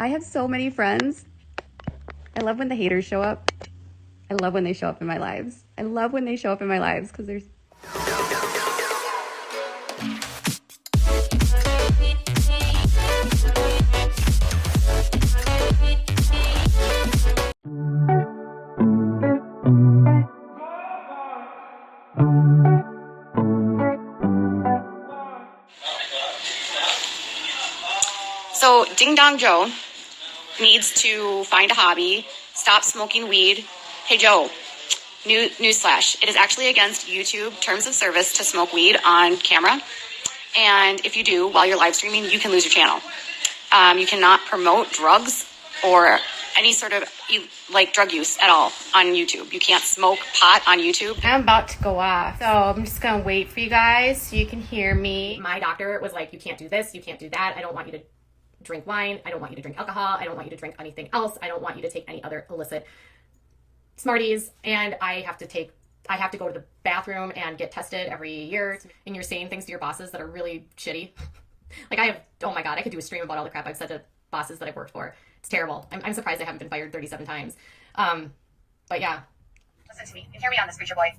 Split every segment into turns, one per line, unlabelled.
I have so many friends. I love when the haters show up. I love when they show up in my lives. I love when they show up in my lives because there's... So Ding Dong Joe needs to find a hobby, stop smoking weed. Hey Joe, newsflash, it is actually against YouTube terms of service to smoke weed on camera. And if you do while you're live streaming, you can lose your channel. You cannot promote drugs or any sort of like drug use at all on YouTube. You can't smoke pot on YouTube.
I'm about to go off, so I'm just gonna wait for you guys so you can hear me. My doctor was like, you can't do this, you can't do that. I don't want you to drink wine. I don't want you to drink alcohol. I don't want you to drink anything else. I don't want you to take any other illicit Smarties. And I have to go to the bathroom and get tested every year. And you're saying things to your bosses that are really shitty. Like oh my God, I could do a stream about all the crap I've said to bosses that I've worked for. It's terrible. I'm surprised I haven't been fired 37 times. But yeah.
Listen to me and hear me on this, preacher boy.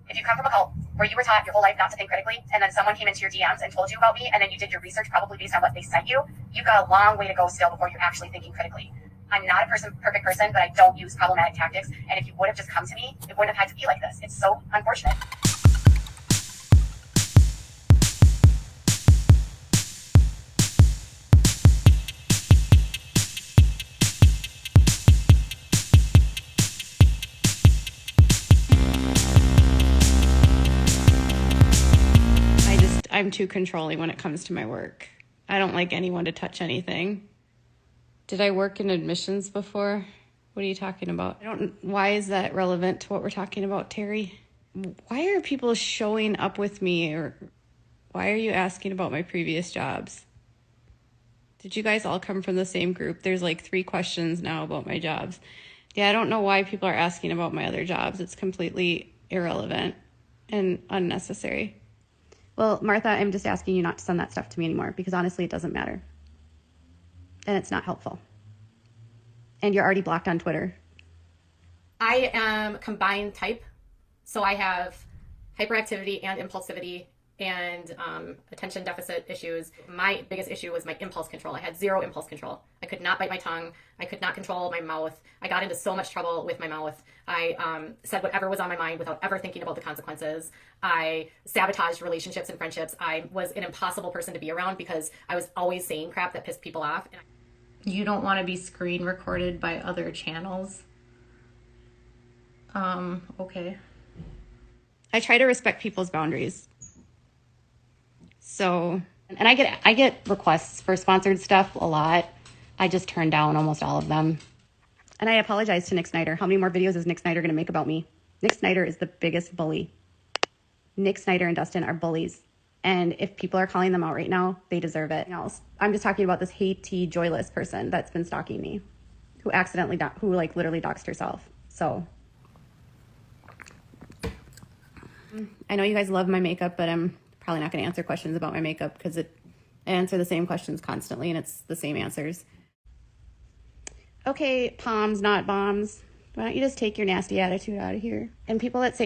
If you come from a cult where you were taught your whole life not to think critically, and then someone came into your DMs and told you about me, and then you did your research probably based on what they sent you, you've got a long way to go still before you're actually thinking critically. I'm not a perfect person, but I don't use problematic tactics. And if you would have just come to me, it wouldn't have had to be like this. It's so unfortunate.
I'm too controlling when it comes to my work. I don't like anyone to touch anything. Did I work in admissions before? What are you talking about? Why is that relevant to what we're talking about, Terry? Why are people showing up with me, or why are you asking about my previous jobs? Did you guys all come from the same group? There's like 3 questions now about my jobs. Yeah, I don't know why people are asking about my other jobs. It's completely irrelevant and unnecessary. Well, Martha, I'm just asking you not to send that stuff to me anymore because honestly, it doesn't matter. And it's not helpful. And you're already blocked on Twitter.
I am combined type. So I have hyperactivity and impulsivity and attention deficit issues. My biggest issue was my impulse control. I had 0 impulse control. I could not bite my tongue. I could not control my mouth. I got into so much trouble with my mouth. I said whatever was on my mind without ever thinking about the consequences. I sabotaged relationships and friendships. I was an impossible person to be around because I was always saying crap that pissed people off.
You don't want to be screen recorded by other channels. Okay.
I try to respect people's boundaries. So, and I get requests for sponsored stuff a lot. I just turn down almost all of them. And I apologize to Nick Snyder. How many more videos is Nick Snyder going to make about me? Nick Snyder is the biggest bully. Nick Snyder and Dustin are bullies. And if people are calling them out right now, they deserve it. I'm just talking about this Haiti joyless person that's been stalking me, who literally doxed herself. So I know you guys love my makeup, but I'm probably not going to answer questions about my makeup because I answer the same questions constantly and it's the same answers. Okay, palms, not bombs. Why don't you just take your nasty attitude out of here? And people that say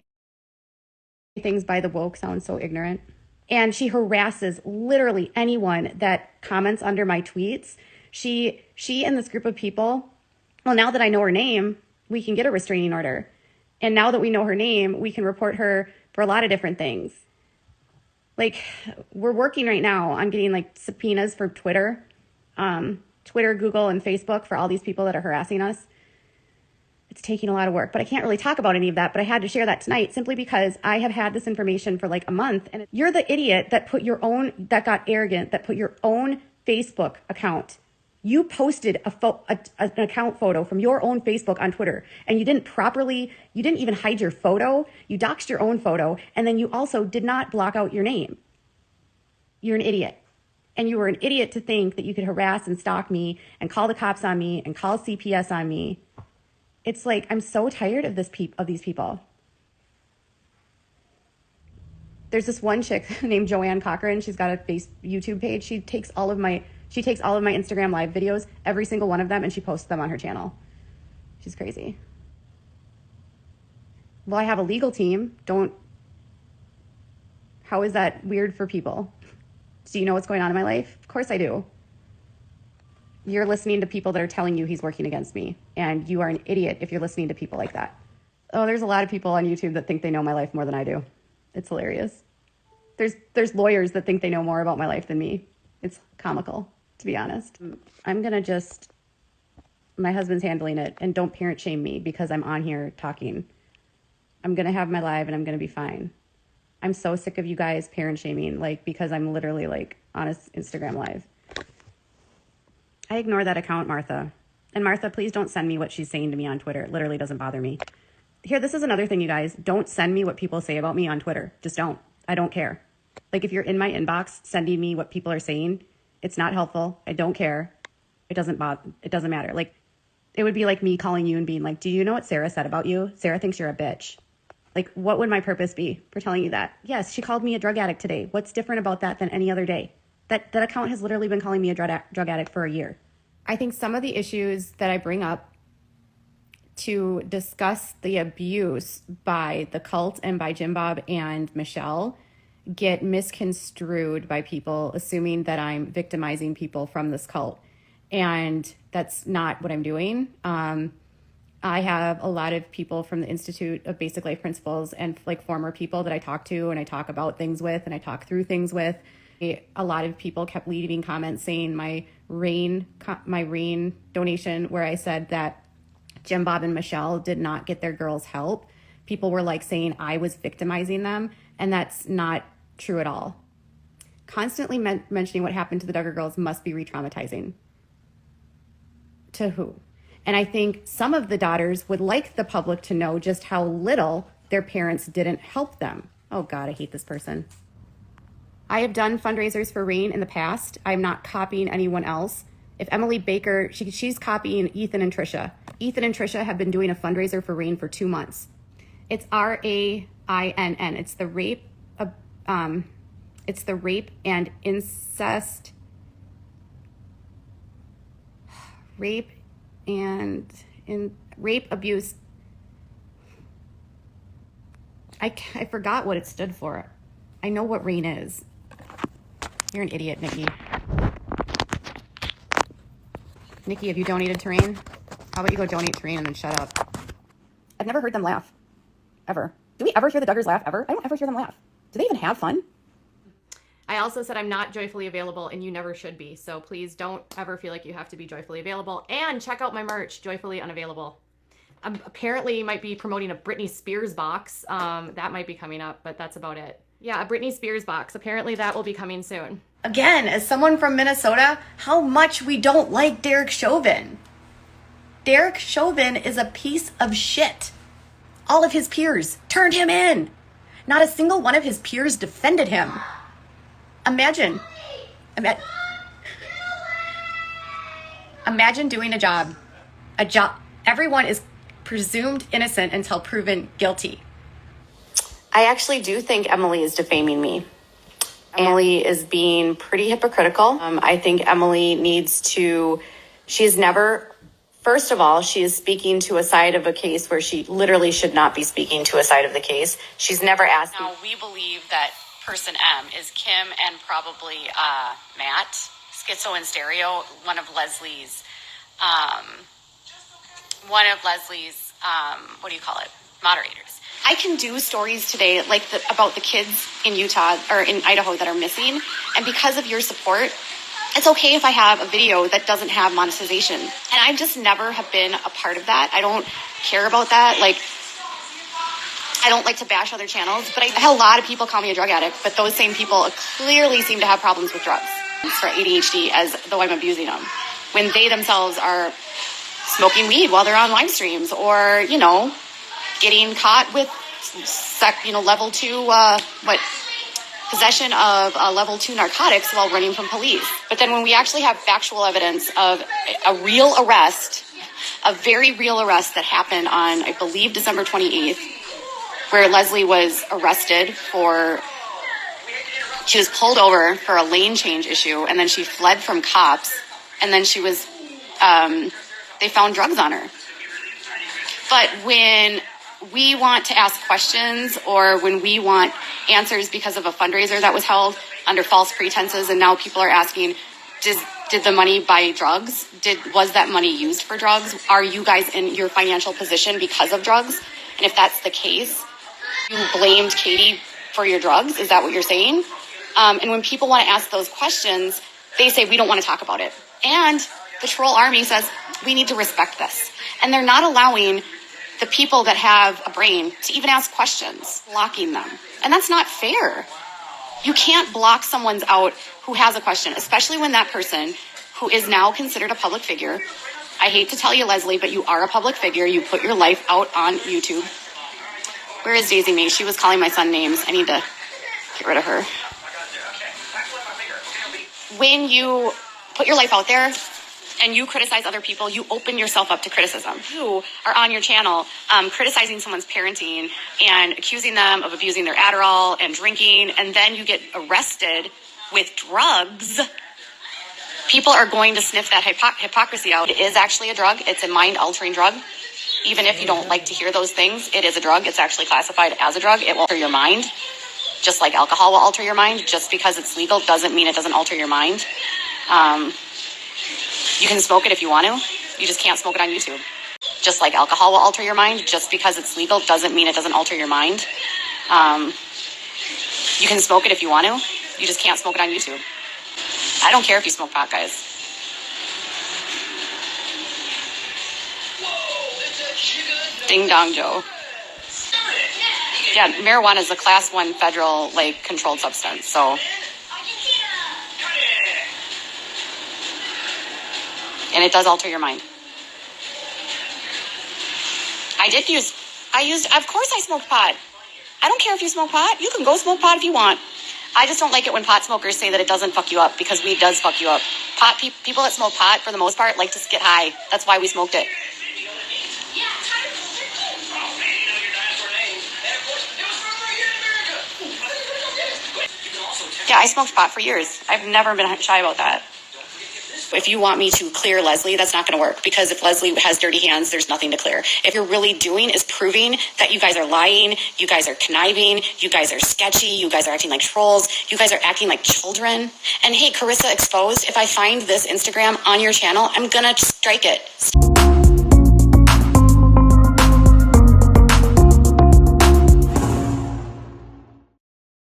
things by the woke sound so ignorant. And she harasses literally anyone that comments under my tweets. She and this group of people, well, now that I know her name, we can get a restraining order. And now that we know her name, we can report her for a lot of different things. Like, we're working right now on getting like subpoenas for Twitter, Google, and Facebook for all these people that are harassing us. It's taking a lot of work, but I can't really talk about any of that, but I had to share that tonight simply because I have had this information for like a month. And you're the idiot that that got arrogant, that put your own Facebook account. You posted an account photo from your own Facebook on Twitter, and you didn't even hide your photo. You doxed your own photo, and then you also did not block out your name. You're an idiot. And you were an idiot to think that you could harass and stalk me and call the cops on me and call CPS on me. It's like, I'm so tired of these people. There's this one chick named Joanne Cochran. She's got a YouTube page. She takes all of my She takes all of my Instagram live videos, every single one of them, and she posts them on her channel. She's crazy. Well, I have a legal team. How is that weird for people? Do you know what's going on in my life? Of course I do. You're listening to people that are telling you he's working against me, and you are an idiot if you're listening to people like that. Oh, there's a lot of people on YouTube that think they know my life more than I do. It's hilarious. There's lawyers that think they know more about my life than me. It's comical, to be honest. My husband's handling it, and don't parent shame me because I'm on here talking. I'm going to have my live and I'm going to be fine. I'm so sick of you guys parent shaming, because I'm literally on a Instagram live. I ignore that account, Martha. And Martha, please don't send me what she's saying to me on Twitter. It literally doesn't bother me. Here, this is another thing, you guys. Don't send me what people say about me on Twitter. Just don't. I don't care. If you're in my inbox sending me what people are saying, it's not helpful. I don't care. It doesn't matter. It would be like me calling you and being like, do you know what Sarah said about you? Sarah thinks you're a bitch. What would my purpose be for telling you that? Yes, she called me a drug addict today. What's different about that than any other day? That account has literally been calling me a drug addict for a year. I think some of the issues that I bring up to discuss the abuse by the cult and by Jim Bob and Michelle get misconstrued by people assuming that I'm victimizing people from this cult. And that's not what I'm doing. I have a lot of people from the Institute of Basic Life Principles and former people that I talk to and I talk about things with and I talk through things with. A lot of people kept leaving comments saying my rain donation where I said that Jim Bob and Michelle did not get their girls help. People were saying I was victimizing them, and that's not true at all. Constantly mentioning what happened to the Duggar girls must be re-traumatizing. To who? And I think some of the daughters would like the public to know just how little their parents didn't help them. Oh God, I hate this person. I have done fundraisers for RAINN in the past. I'm not copying anyone else. If Emily Baker, she's copying Ethan and Trisha. Ethan and Trisha have been doing a fundraiser for RAINN for 2 months. It's RAINN. It's the rape and incest. Rape abuse. I forgot what it stood for. I know what RAINN is. You're an idiot, Nikki. Nikki, have you donated to RAINN? How about you go donate to RAINN and then shut up? I've never heard them laugh. Ever. Do we ever hear the Duggars laugh ever? I don't ever hear them laugh. Do they even have fun?
I also said I'm not joyfully available, and you never should be. So please don't ever feel like you have to be joyfully available. And check out my merch, Joyfully Unavailable. Apparently might be promoting a Britney Spears box. That might be coming up, but that's about it. Yeah, a Britney Spears box. Apparently that will be coming soon.
Again, as someone from Minnesota, how much we don't like Derek Chauvin. Derek Chauvin is a piece of shit. All of his peers turned him in. Not a single one of his peers defended him. Imagine doing a job. Everyone is presumed innocent until proven guilty. I actually do think Emily is defaming me. Emily is being pretty hypocritical. I think Emily first of all, she is speaking to a side of a case where she literally should not be speaking to a side of the case. She's never asked.
Now, we believe that person M is Kim and probably Matt, Schizo and Stereo, one of Leslie's moderators. I can do stories today about the kids in Utah or in Idaho that are missing, and because of your support, it's okay if I have a video that doesn't have monetization. And I just never have been a part of that. I don't care about that. I don't like to bash other channels, but I had a lot of people call me a drug addict, but those same people clearly seem to have problems with drugs for ADHD as though I'm abusing them, when they themselves are smoking weed while they're on live streams or, getting caught with, level 2, possession of level 2 narcotics while running from police. But then when we actually have factual evidence of a real arrest, a very real arrest that happened on, I believe, December 28th, where Leslie was arrested for She was pulled over for a lane change issue, and then she fled from cops, and then she was, they found drugs on her. But when we want to ask questions, or when we want answers because of a fundraiser that was held under false pretenses, and now people are asking, did the money buy drugs? Was that money used for drugs? Are you guys in your financial position because of drugs? And if that's the case, you blamed Katie for your drugs? Is that what you're saying? And when people want to ask those questions, they say, we don't want to talk about it. And the troll army says, we need to respect this. And they're not allowing the people that have a brain to even ask questions, blocking them. And that's not fair. You can't block someone out who has a question, especially when that person who is now considered a public figure. I hate to tell you, Leslie, but you are a public figure. You put your life out on YouTube. Where is Daisy Mae? She was calling my son names. I need to get rid of her. When you put your life out there and you criticize other people, you open yourself up to criticism. You are on your channel criticizing someone's parenting and accusing them of abusing their Adderall and drinking, and then you get arrested with drugs. People are going to sniff that hypocrisy out. It is actually a drug. It's a mind-altering drug. Even if you don't like to hear those things, it is a drug. It's actually classified as a drug. It will alter your mind, just like alcohol will alter your mind. Just because it's legal doesn't mean it doesn't alter your mind. You can smoke it if you want to. You just can't smoke it on YouTube. Just like alcohol will alter your mind. Just because it's legal doesn't mean it doesn't alter your mind. You can smoke it if you want to. You just can't smoke it on YouTube. I don't care if you smoke pot, guys. Ding dong, Joe. Yeah, marijuana is a class 1 federal, controlled substance, so. And it does alter your mind. Of course I smoked pot. I don't care if you smoke pot. You can go smoke pot if you want. I just don't like it when pot smokers say that it doesn't fuck you up, because weed does fuck you up. People that smoke pot, for the most part, like to get high. That's why we smoked it. Yeah, I smoked pot for years. I've never been shy about that. If you want me to clear Leslie, that's not going to work, because if Leslie has dirty hands, there's nothing to clear. If you're really doing is proving that you guys are lying, you guys are conniving, you guys are sketchy, you guys are acting like trolls, you guys are acting like children. And hey, Carissa Exposed, if I find this Instagram on your channel, I'm going to strike it.